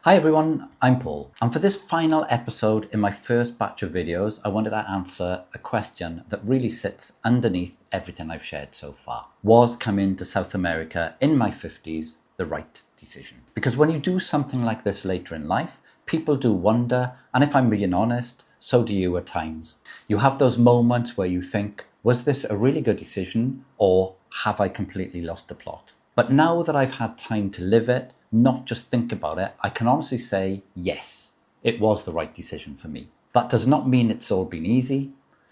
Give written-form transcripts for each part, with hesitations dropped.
Hi everyone, I'm Paul, and for this final episode in my first batch of videos, I wanted to answer a question that really sits underneath everything I've shared so far. Was coming to South America in my 50s the right decision? Because when you do something like this later in life, people do wonder, and if I'm being honest, so do you at times. You have those moments where you think, was this a really good decision, or have I completely lost the plot? But now that I've had time to live it, not just think about it, I can honestly say, yes, it was the right decision for me. That does not mean it's all been easy.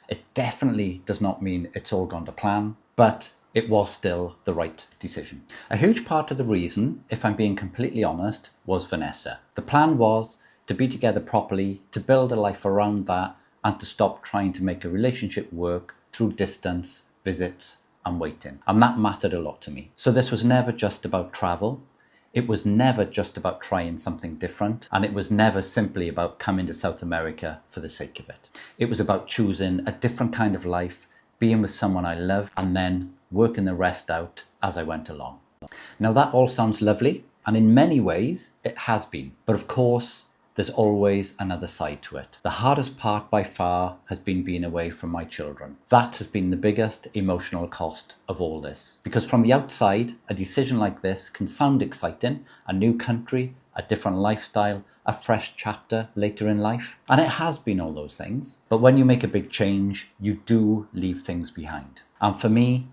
It definitely does not mean it's all gone to plan, but it was still the right decision. A huge part of the reason, if I'm being completely honest, was Vanessa. The plan was to be together properly, to build a life around that, and to stop trying to make a relationship work through distance, visits, and waiting. And that mattered a lot to me. So this was never just about travel. It was never just about trying something different, and it was never simply about coming to South America for the sake of it. It was about choosing a different kind of life, being with someone I love, and then working the rest out as I went along. Now that all sounds lovely, and in many ways it has been. But of course, there's always another side to it. The hardest part by far has been being away from my children. That has been the biggest emotional cost of all this. Because from the outside, a decision like this can sound exciting, a new country, a different lifestyle, a fresh chapter later in life. And it has been all those things. But when you make a big change, you do leave things behind. And for me,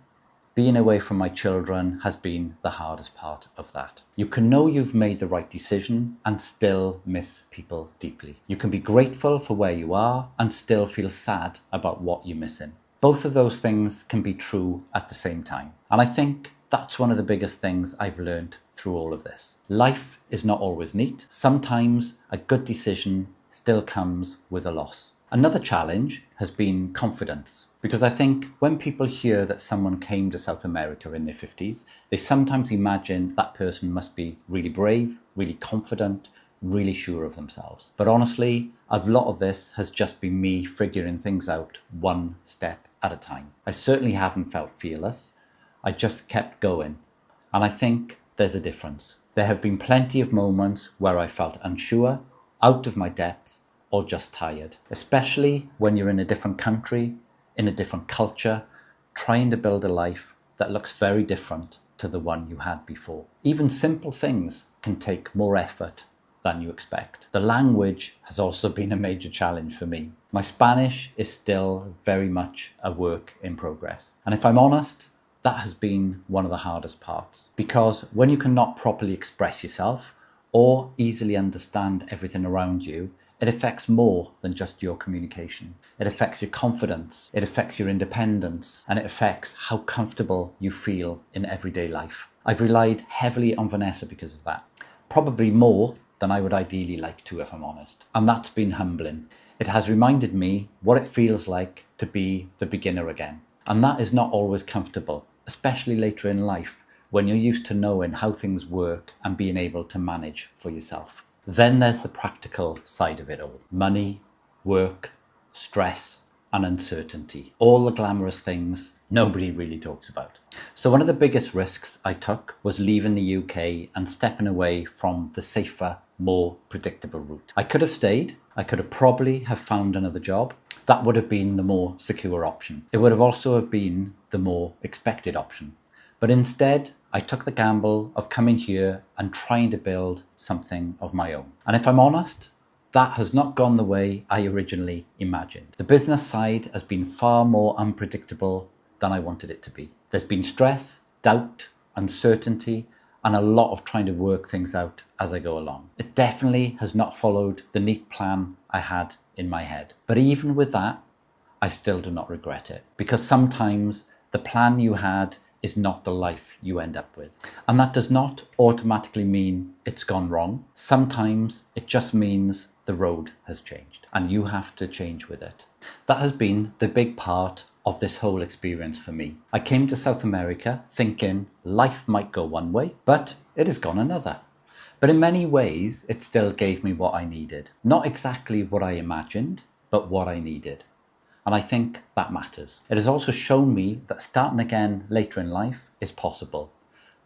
being away from my children has been the hardest part of that. You can know you've made the right decision and still miss people deeply. You can be grateful for where you are and still feel sad about what you're missing. Both of those things can be true at the same time. And I think that's one of the biggest things I've learned through all of this. Life is not always neat. Sometimes a good decision still comes with a loss. Another challenge has been confidence, because I think when people hear that someone came to South America in their 50s, they sometimes imagine that person must be really brave, really confident, really sure of themselves. But honestly, a lot of this has just been me figuring things out one step at a time. I certainly haven't felt fearless. I just kept going. And I think there's a difference. There have been plenty of moments where I felt unsure, out of my depth, or just tired, especially when you're in a different country, in a different culture, trying to build a life that looks very different to the one you had before. Even simple things can take more effort than you expect. The language has also been a major challenge for me. My Spanish is still very much a work in progress. And if I'm honest, that has been one of the hardest parts, because when you cannot properly express yourself or easily understand everything around you, it affects more than just your communication. It affects your confidence, it affects your independence, and it affects how comfortable you feel in everyday life. I've relied heavily on Vanessa because of that. Probably more than I would ideally like to, if I'm honest. And that's been humbling. It has reminded me what it feels like to be the beginner again. And that is not always comfortable, especially later in life, when you're used to knowing how things work and being able to manage for yourself. Then there's the practical side of it all. Money, work, stress, and uncertainty. All the glamorous things nobody really talks about. So one of the biggest risks I took was leaving the UK and stepping away from the safer, more predictable route. I could have stayed. I could have probably have found another job. That would have been the more secure option. It would have also have been the more expected option. But instead, I took the gamble of coming here and trying to build something of my own. And if I'm honest, that has not gone the way I originally imagined. The business side has been far more unpredictable than I wanted it to be. There's been stress, doubt, uncertainty, and a lot of trying to work things out as I go along. It definitely has not followed the neat plan I had in my head. But even with that, I still do not regret it, because sometimes the plan you had is not the life you end up with. And that does not automatically mean it's gone wrong. Sometimes it just means the road has changed and you have to change with it. That has been the big part of this whole experience for me. I came to South America thinking life might go one way, but it has gone another. But in many ways, it still gave me what I needed. Not exactly what I imagined, but what I needed. And I think that matters. It has also shown me that starting again later in life is possible.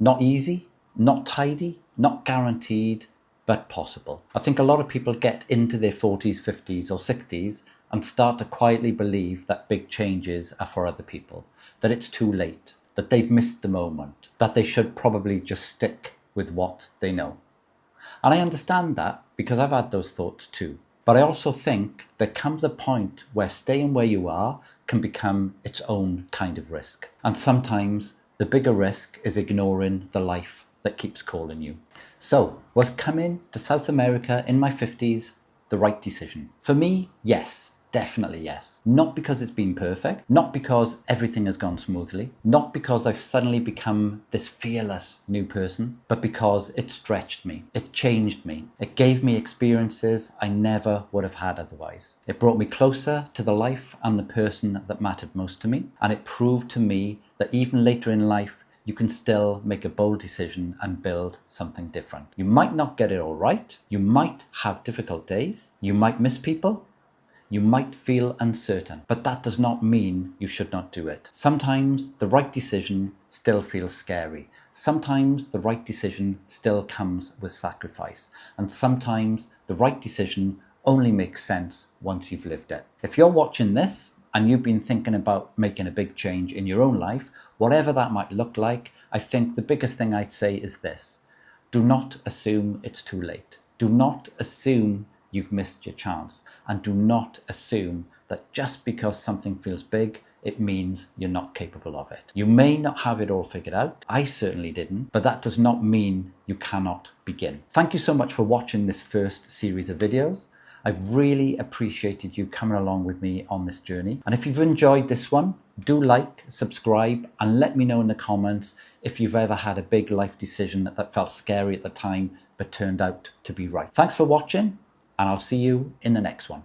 Not easy, not tidy, not guaranteed, but possible. I think a lot of people get into their 40s, 50s or 60s and start to quietly believe that big changes are for other people, that it's too late, that they've missed the moment, that they should probably just stick with what they know. And I understand that because I've had those thoughts too. But I also think there comes a point where staying where you are can become its own kind of risk. And sometimes the bigger risk is ignoring the life that keeps calling you. So, was coming to South America in my 50s the right decision? For me, yes. Definitely yes. Not because it's been perfect, not because everything has gone smoothly, not because I've suddenly become this fearless new person, but because it stretched me, it changed me, it gave me experiences I never would have had otherwise. It brought me closer to the life and the person that mattered most to me, and it proved to me that even later in life, you can still make a bold decision and build something different. You might not get it all right, you might have difficult days, you might miss people, you might feel uncertain, but that does not mean you should not do it. Sometimes the right decision still feels scary. Sometimes the right decision still comes with sacrifice. And sometimes the right decision only makes sense once you've lived it. If you're watching this and you've been thinking about making a big change in your own life, whatever that might look like, I think the biggest thing I'd say is this: do not assume it's too late. Do not assume you've missed your chance, and do not assume that just because something feels big, it means you're not capable of it. You may not have it all figured out. I certainly didn't, but that does not mean you cannot begin. Thank you so much for watching this first series of videos. I've really appreciated you coming along with me on this journey. And if you've enjoyed this one, do like, subscribe, and let me know in the comments if you've ever had a big life decision that felt scary at the time, but turned out to be right. Thanks for watching, and I'll see you in the next one.